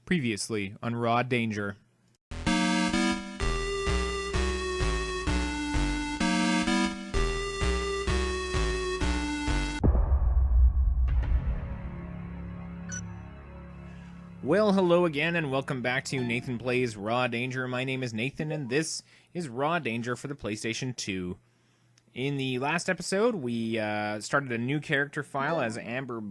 Previously on Raw Danger. Well, hello again, and welcome back to Nathan Plays Raw Danger. My name is Nathan, and this is Raw Danger for the PlayStation 2. In the last episode, we started a new character file as Amber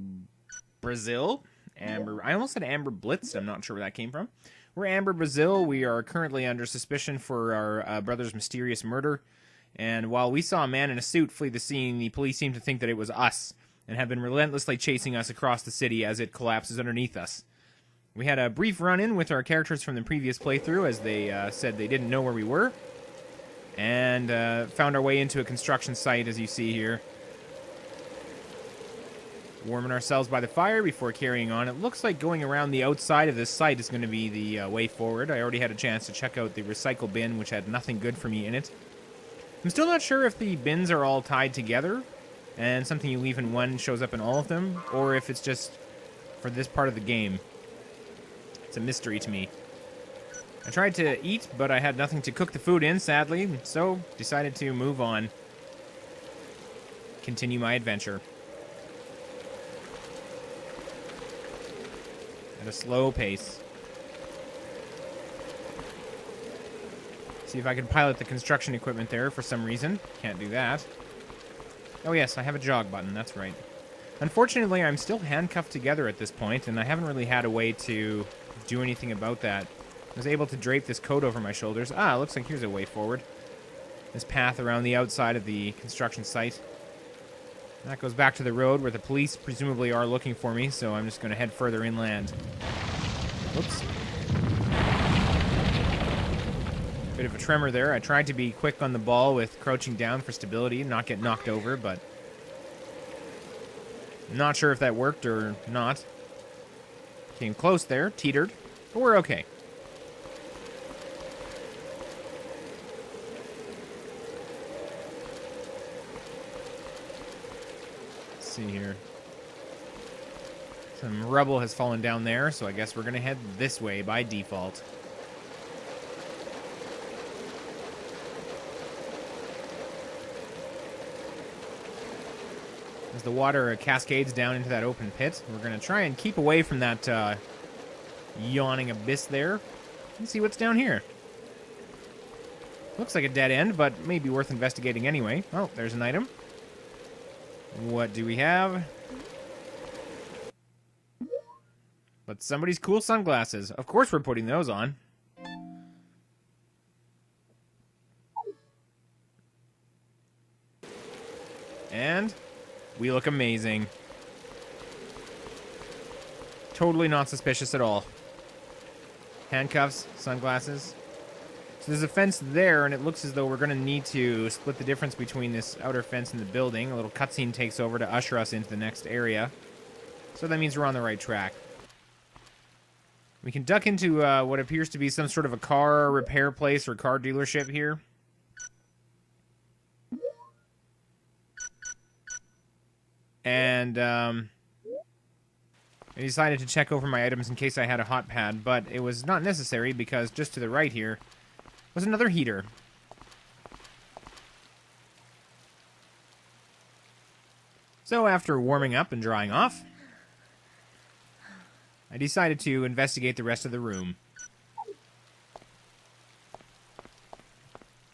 Brazil. I almost said Amber Blitz. I'm not sure where that came from. We're Amber Brazil. We are currently under suspicion for our brother's mysterious murder. And while we saw a man in a suit flee the scene, the police seem to think that it was us, and have been relentlessly chasing us across the city as it collapses underneath us. We had a brief run-in with our characters from the previous playthrough, as they said they didn't know where we were, and found our way into a construction site, as you see here. Warming ourselves by the fire before carrying on. It looks like going around the outside of this site is going to be the way forward. I already had a chance to check out the recycle bin, which had nothing good for me in it. I'm still not sure if the bins are all tied together, and something you leave in one shows up in all of them, or if it's just for this part of the game. It's a mystery to me. I tried to eat, but I had nothing to cook the food in, sadly, so decided to move on. Continue my adventure. At a slow pace. See if I can pilot the construction equipment there for some reason. Can't do that. Oh yes, I have a jog button, that's right. Unfortunately, I'm still handcuffed together at this point, and I haven't really had a way to do anything about that. I was able to drape this coat over my shoulders. Ah, looks like here's a way forward. This path around the outside of the construction site. That goes back to the road where the police presumably are looking for me, so I'm just going to head further inland. Whoops. Bit of a tremor there. I tried to be quick on the ball with crouching down for stability and not get knocked over, but I'm not sure if that worked or not. Came close there, teetered, but we're okay. Let's see here. Some rubble has fallen down there, so I guess we're going to head this way by default. As the water cascades down into that open pit, we're going to try and keep away from that yawning abyss there and see what's down here. Looks like a dead end, but may be worth investigating anyway. Oh, there's an item. What do we have? But somebody's cool sunglasses. Of course we're putting those on. And we look amazing. Totally not suspicious at all. Handcuffs, sunglasses. So there's a fence there, and it looks as though we're going to need to split the difference between this outer fence and the building. A little cutscene takes over to usher us into the next area. So that means we're on the right track. We can duck into what appears to be some sort of a car repair place or car dealership here. And I decided to check over my items in case I had a hot pad, but it was not necessary because just to the right here was another heater. So after warming up and drying off, I decided to investigate the rest of the room.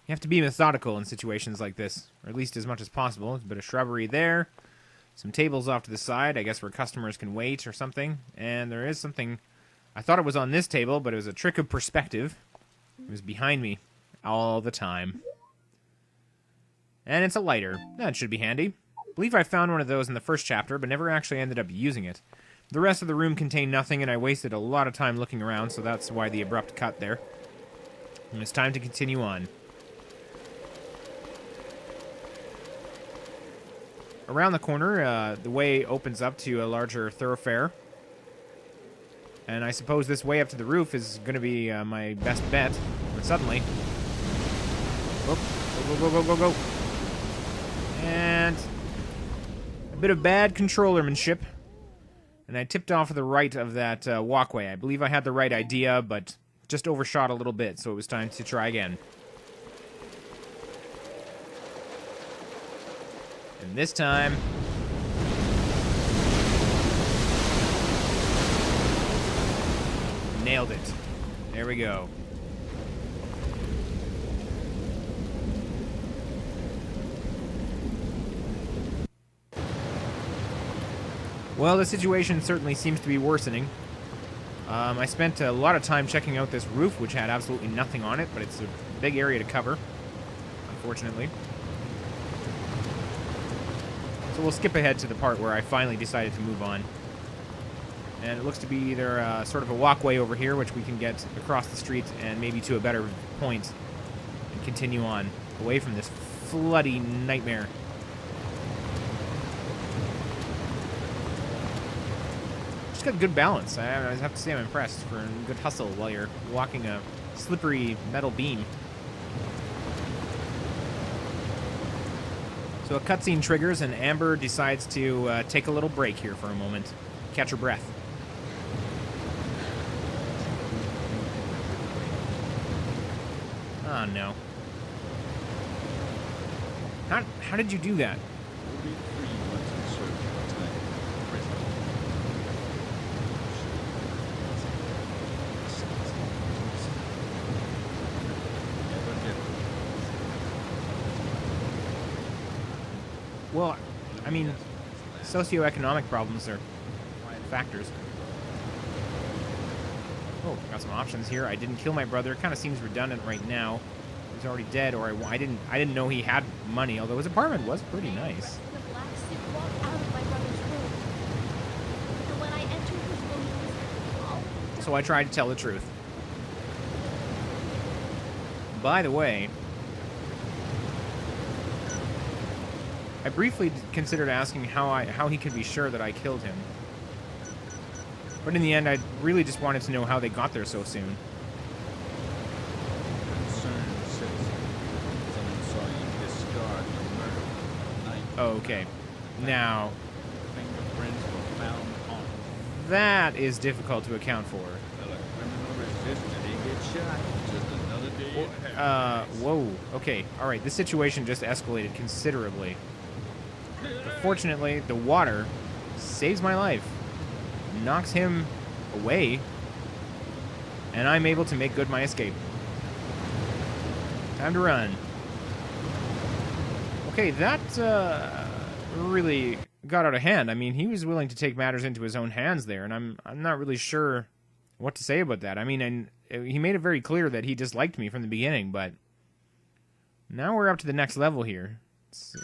You have to be methodical in situations like this, or at least as much as possible. There's a bit of shrubbery there. Some tables off to the side, I guess where customers can wait or something. And there is something... I thought it was on this table, but it was a trick of perspective. It was behind me all the time. And it's a lighter. That should be handy. I believe I found one of those in the first chapter, but never actually ended up using it. The rest of the room contained nothing, and I wasted a lot of time looking around, so that's why the abrupt cut there. And it's time to continue on. Around the corner, the way opens up to a larger thoroughfare. And I suppose this way up to the roof is going to be my best bet. But suddenly... Go, go, go, go, go, go. And... a bit of bad controllermanship. And I tipped off to the right of that walkway. I believe I had the right idea, but just overshot a little bit, so it was time to try again. And this time... nailed it. There we go. Well, the situation certainly seems to be worsening. I spent a lot of time checking out this roof, which had absolutely nothing on it, but it's a big area to cover, unfortunately. So we'll skip ahead to the part where I finally decided to move on. And it looks to be either sort of a walkway over here, which we can get across the street and maybe to a better point and continue on away from this floody nightmare. Just got good balance. I have to say I'm impressed for a good hustle while you're walking a slippery metal beam. So a cutscene triggers and Amber decides to take a little break here for a moment. Catch her breath. Oh no. How did you do that? Well, I mean, socioeconomic problems are factors. Oh, got some options here. I didn't kill my brother. Kind of seems redundant right now. He's already dead, or I didn't know he had money. Although his apartment was pretty nice. So I tried to tell the truth. By the way, I briefly considered asking how he could be sure that I killed him. But in the end, I really just wanted to know how they got there so soon. Oh, okay. Now, that is difficult to account for. Whoa. Okay, alright, this situation just escalated considerably. But fortunately, the water saves my life. Knocks him away. And I'm able to make good my escape. Time to run. Okay, that, really got out of hand. I mean, he was willing to take matters into his own hands there, and I'm not really sure what to say about that. I mean, and he made it very clear that he disliked me from the beginning, but now we're up to the next level here. Let's see.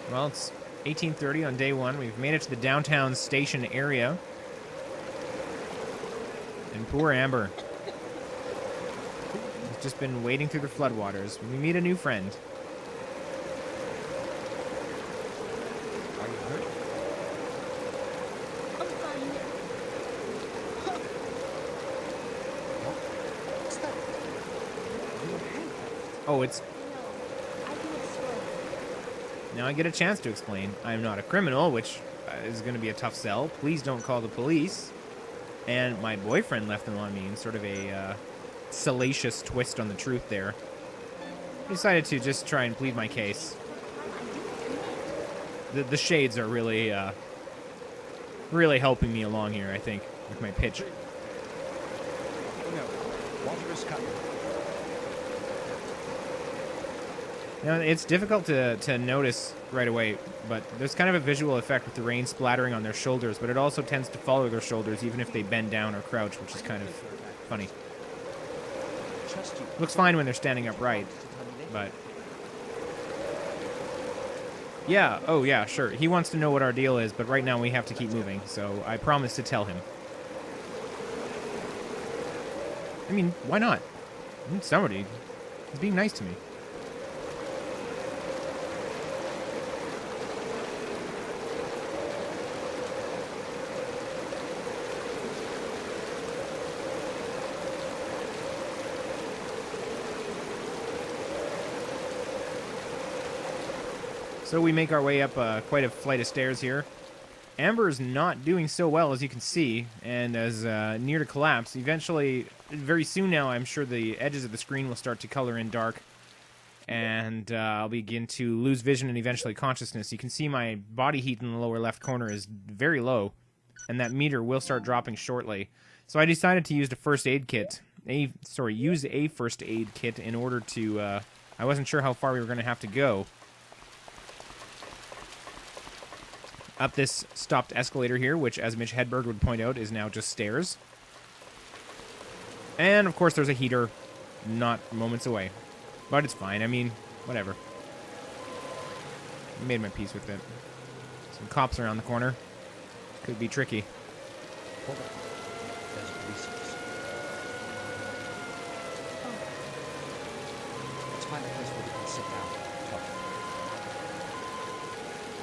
Well, it's 18:30 on day one. We've made it to the downtown station area. And poor Amber. He's just been wading through the floodwaters. We meet a new friend. Are you hurt? I'm fine. What's that? Your handcuffs. Oh, it's... No, I can explain. Now I get a chance to explain. I'm not a criminal, which is going to be a tough sell. Please don't call the police. And my boyfriend left them on me in sort of a salacious twist on the truth there. I decided to just try and plead my case. The shades are really, really helping me along here, I think, with my pitch. No, water is coming. Now, it's difficult to notice right away, but there's kind of a visual effect with the rain splattering on their shoulders, but it also tends to follow their shoulders even if they bend down or crouch, which is kind of funny. Looks fine when they're standing upright, but... Yeah, oh yeah, sure. He wants to know what our deal is, but right now we have to keep moving, so I promise to tell him. I mean, why not? Somebody is being nice to me. So we make our way up quite a flight of stairs here. Amber is not doing so well, as you can see, and is near to collapse. Eventually, very soon now, I'm sure the edges of the screen will start to color in dark, and I'll begin to lose vision and eventually consciousness. You can see my body heat in the lower left corner is very low, and that meter will start dropping shortly. So I decided to use the first aid kit. Use a first aid kit in order to... I wasn't sure how far we were going to have to go. Up this stopped escalator here, which, as Mitch Hedberg would point out, is now just stairs. And, of course, there's a heater not moments away. But it's fine. I mean, whatever. I made my peace with it. Some cops around the corner. Could be tricky. Hold on. There's a police officer. Let's find a place where we can sit down and talk.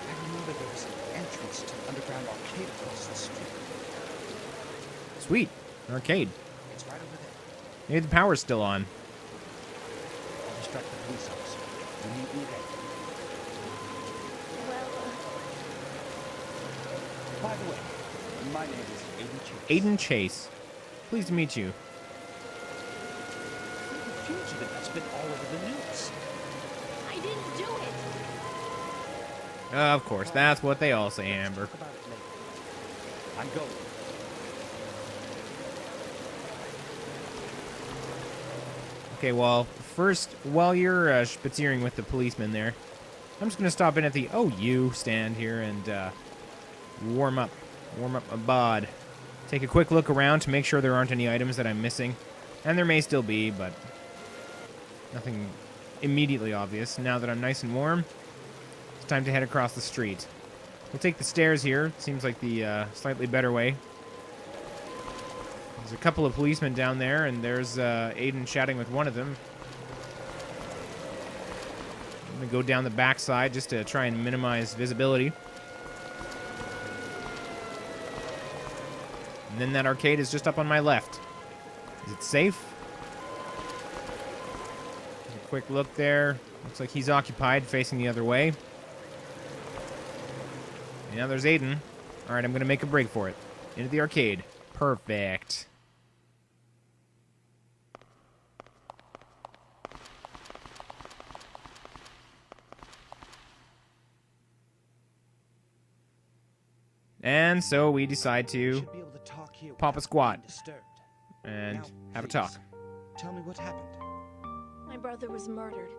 I remember there was an entrance to an underground arcade across the street. Sweet. An arcade. It's right over there. Maybe the power's still on. I'll distract the police officer. You meet me there. By the way, my name is Aiden Chase. Aiden Chase. Pleased to meet you. You're the fugitive that's been all over the news. I didn't do it. Of course, that's what they all say, Amber. Talk about it later. I'm going. Okay, well, first, while you're spazziering with the policeman there, I'm just going to stop in at the OU stand here and warm up my bod. Take a quick look around to make sure there aren't any items that I'm missing. And there may still be, but nothing immediately obvious. Now that I'm nice and warm, it's time to head across the street. We'll take the stairs here. Seems like the slightly better way. There's a couple of policemen down there, and there's Aiden chatting with one of them. I'm going to go down the backside just to try and minimize visibility. And then that arcade is just up on my left. Is it safe? A quick look there. Looks like he's occupied, facing the other way. And now there's Aiden. All right, I'm going to make a break for it. Into the arcade. Perfect. And so we decide to Should be able to talk here pop a without squat being disturbed. and Now, have a please, talk. Tell me what happened. My brother was murdered.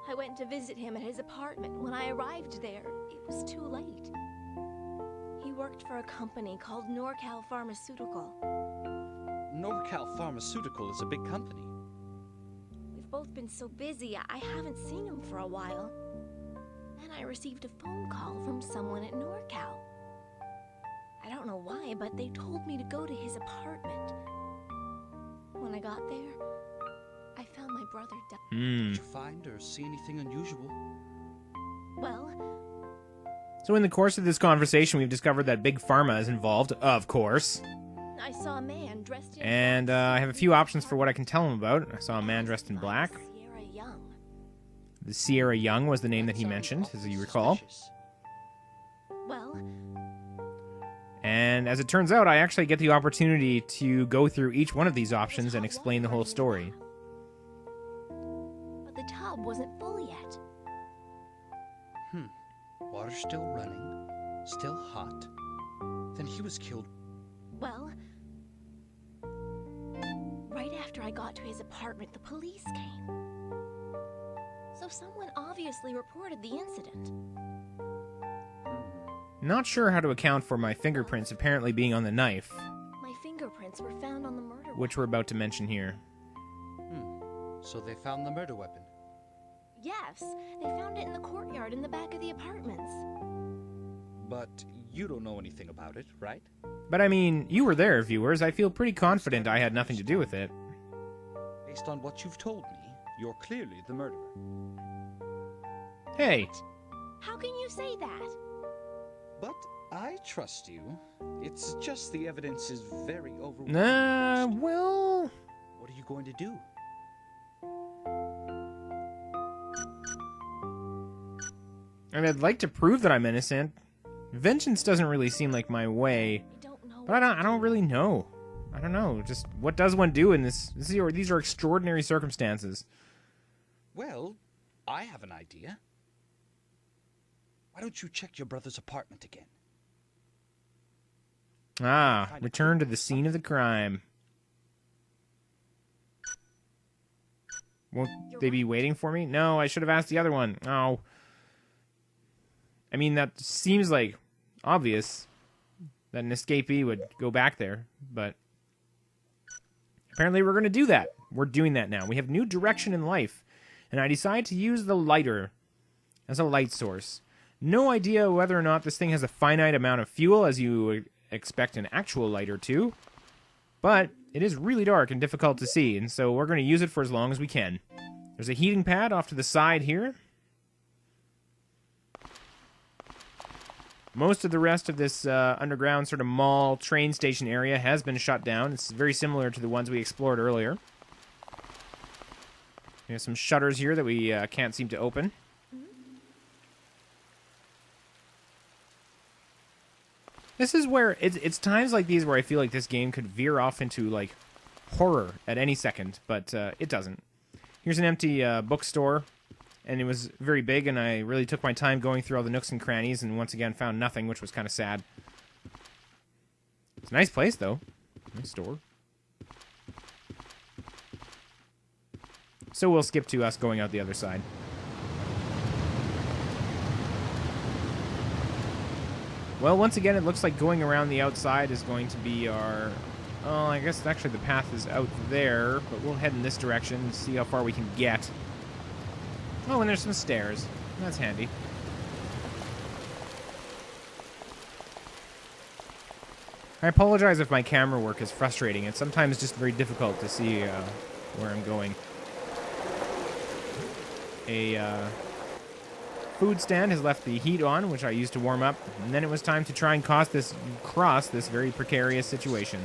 I went to visit him at his apartment. When I arrived there, it was too late. He worked for a company called NorCal Pharmaceutical. NorCal Pharmaceutical is a big company. We've both been so busy, I haven't seen him for a while. Then I received a phone call from someone at NorCal. I don't know why, but they told me to go to his apartment. When I got there, I found my brother dead. Did you find or see anything unusual? Well, So in the course of this conversation, we've discovered that Big Pharma is involved, of course. I saw a man dressed in And I have a few options for what I can tell him about. I saw a man dressed in black. Sierra Young. The Sierra Young was the name that he mentioned, as you recall. Suspicious. Well, And as it turns out, I actually get the opportunity to go through each one of these options and explain the whole story. but the tub wasn't full yet. Water still running, still hot. Then he was killed. Well, right after I got to his apartment, the police came. So someone obviously reported the incident. Not sure how to account for my fingerprints apparently being on the knife, My fingerprints were found on the murder which we're about to mention here. So they found the murder weapon. Yes, they found it in the courtyard in the back of the apartments. But you don't know anything about it, right? But I mean, you were there, viewers. I feel pretty confident I had nothing to do with it. Based on what you've told me, you're clearly the murderer. Hey, How can you say that? But I trust you. It's just the evidence is very overwhelming. well... What are you going to do? And I'd like to prove that I'm innocent. Vengeance doesn't really seem like my way. I don't know. But I don't really know. I don't know. Just what does one do in these are extraordinary circumstances. Well, I have an idea. Why don't you check your brother's apartment again? Ah, return to the scene of the crime. Won't they be waiting for me? No, I should have asked the other one. Oh. I mean, that seems like obvious that an escapee would go back there, but apparently we're going to do that. We're doing that now. We have new direction in life, and I decide to use the lighter as a light source. No idea whether or not this thing has a finite amount of fuel, as you would expect an actual lighter to, but it is really dark and difficult to see, and so we're going to use it for as long as we can. There's a heating pad off to the side here. Most of the rest of this underground sort of mall train station area has been shut down. It's very similar to the ones we explored earlier. We have some shutters here that we can't seem to open. This is where it's times like these where I feel like this game could veer off into like horror at any second, but it doesn't. Here's an empty bookstore. And it was very big, and I really took my time going through all the nooks and crannies, and once again found nothing, which was kind of sad. It's a nice place, though. Nice store. So we'll skip to us going out the other side. Well, once again, it looks like going around the outside is going to be our... Oh, I guess actually the path is out there, but we'll head in this direction and see how far we can get. Oh, and there's some stairs. That's handy. I apologize if my camera work is frustrating. It's sometimes just very difficult to see where I'm going. A food stand has left the heat on, which I used to warm up, and then it was time to try and cross this very precarious situation.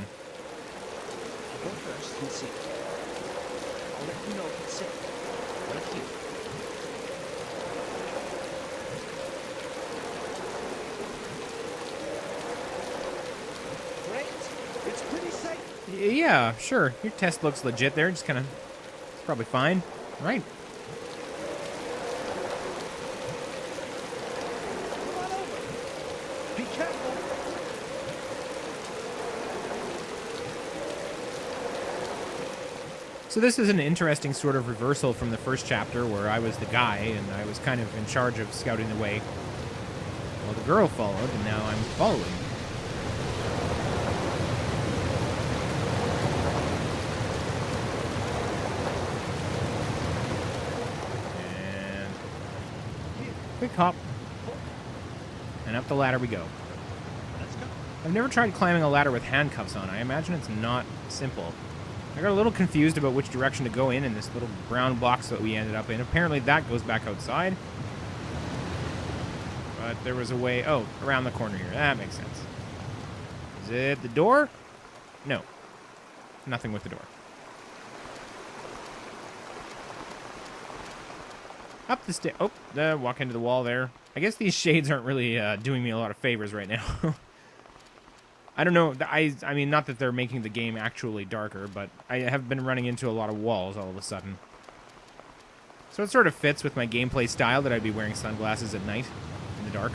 Go first and see. I'll let you know if it's safe. Right here. Great. It's pretty safe. Yeah, sure. Your test looks legit there. Just kind of... It's probably fine. Right. Come on over. Be careful. So this is an interesting sort of reversal from the first chapter where I was the guy and I was kind of in charge of scouting the way. Well, the girl followed, and now I'm following. And quick hop. And up the ladder we go. Let's go. I've never tried climbing a ladder with handcuffs on. I imagine it's not simple. I got a little confused about which direction to go in this little brown box that we ended up in. Apparently that goes back outside. But there was a way... Oh, around the corner here. That makes sense. Is it the door? No. Nothing with the door. Up the stairs. Oh, walk into the wall there. I guess these shades aren't really doing me a lot of favors right now. I don't know. I mean, not that they're making the game actually darker, but I have been running into a lot of walls all of a sudden. So it sort of fits with my gameplay style that I'd be wearing sunglasses at night in the dark.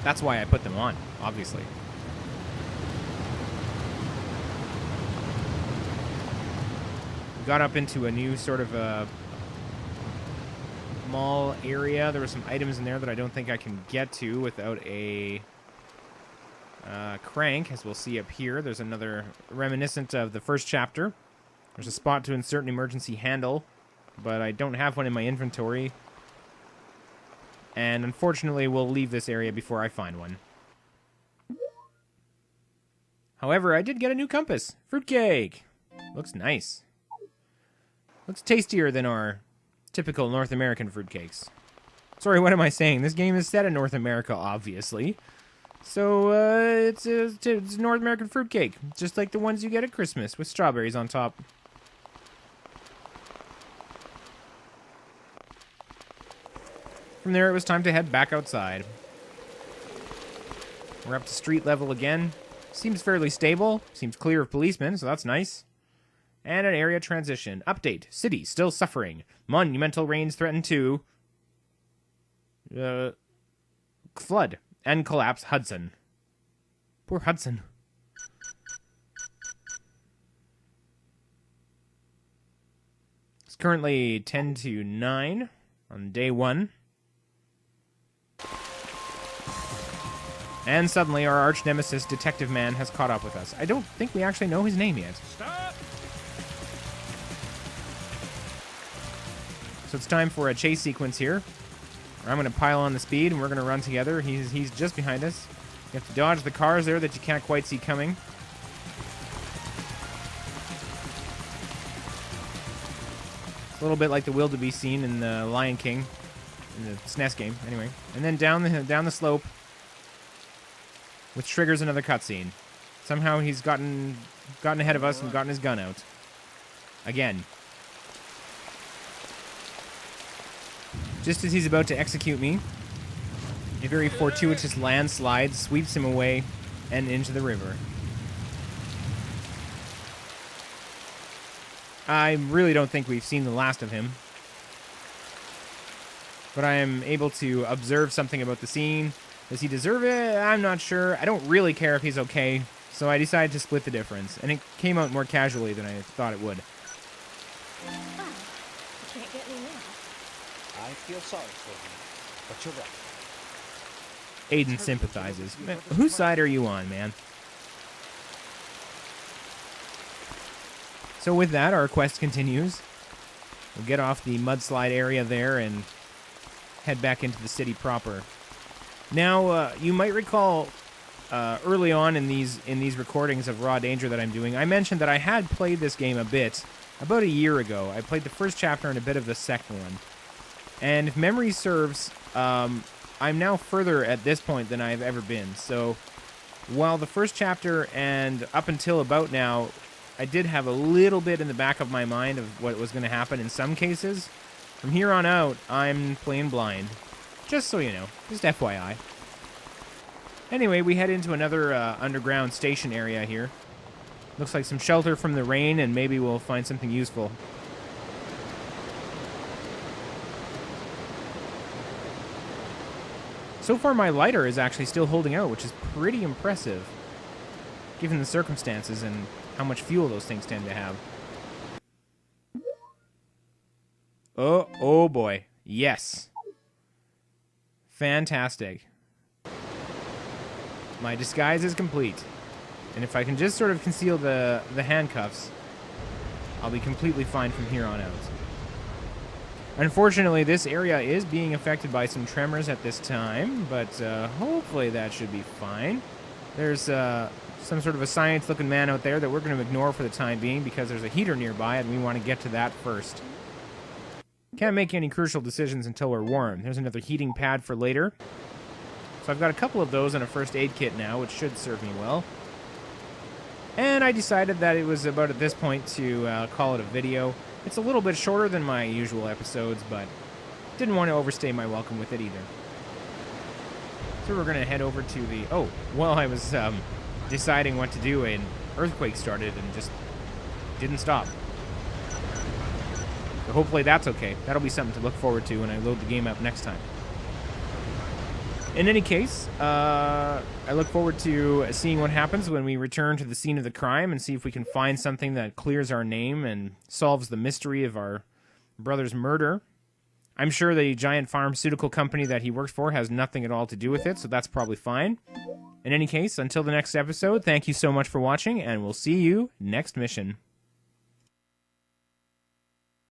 That's why I put them on, obviously. We got up into a new sort of mall area. There were some items in there that I don't think I can get to without a crank, as we'll see up here. There's another reminiscent of the first chapter. There's a spot to insert an emergency handle, but I don't have one in my inventory. And unfortunately, we'll leave this area before I find one. However, I did get a new compass. Fruitcake! Looks nice. Looks tastier than our typical North American fruitcakes. Sorry, what am I saying? This game is set in North America, obviously. So, it's North American fruitcake. Just like the ones you get at Christmas, with strawberries on top. From there, it was time to head back outside. We're up to street level again. Seems fairly stable. Seems clear of policemen, so that's nice. And an area transition. Update. City still suffering. Monumental rains threaten to flood and collapse Hudson. Poor Hudson. It's currently 10 to 9 on day 1. And suddenly our arch nemesis, Detective Man, has caught up with us. I don't think we actually know his name yet. Stop! So it's time for a chase sequence here. I'm going to pile on the speed, and we're going to run together. He's just behind us. You have to dodge the cars there that you can't quite see coming. It's a little bit like the wildebeest scene in the Lion King, in the SNES game, anyway. And then down the slope, which triggers another cutscene. Somehow he's gotten ahead of us and gotten his gun out. Again. Just as he's about to execute me, a very fortuitous landslide sweeps him away and into the river. I really don't think we've seen the last of him. But I am able to observe something about the scene. Does he deserve it? I'm not sure. I don't really care if he's okay, so I decided to split the difference, and it came out more casually than I thought it would. Well, you can't get me now. I feel sorry for you, but you're right. Aiden sympathizes. Man, whose side are you on, man? So with that, our quest continues. We'll get off the mudslide area there and head back into the city proper. Now, you might recall early on in these recordings of Raw Danger that I'm doing, I mentioned that I had played this game a bit about a year ago. I played the first chapter and a bit of the second one. And if memory serves, I'm now further at this point than I've ever been. So while the first chapter and up until about now, I did have a little bit in the back of my mind of what was going to happen in some cases, from here on out, I'm playing blind. Just so you know. Just FYI. Anyway, we head into another underground station area here. Looks like some shelter from the rain, and maybe we'll find something useful. So far, my lighter is actually still holding out, which is pretty impressive, given the circumstances and how much fuel those things tend to have. Oh boy. Yes. Fantastic. My disguise is complete. And if I can just sort of conceal the handcuffs, I'll be completely fine from here on out. Unfortunately, this area is being affected by some tremors at this time, but hopefully that should be fine. There's some sort of a science-looking man out there that we're going to ignore for the time being because there's a heater nearby and we want to get to that first. Can't make any crucial decisions until we're warm. There's another heating pad for later. So I've got a couple of those and a first aid kit now, which should serve me well. And I decided that it was about at this point to call it a video. It's a little bit shorter than my usual episodes, but didn't want to overstay my welcome with it either. So we're going to head over to the... Oh, while I was deciding what to do, an earthquake started and just didn't stop. So hopefully that's okay. That'll be something to look forward to when I load the game up next time. In any case, I look forward to seeing what happens when we return to the scene of the crime and see if we can find something that clears our name and solves the mystery of our brother's murder. I'm sure the giant pharmaceutical company that he works for has nothing at all to do with it, so that's probably fine. In any case, until the next episode, thank you so much for watching, and we'll see you next mission.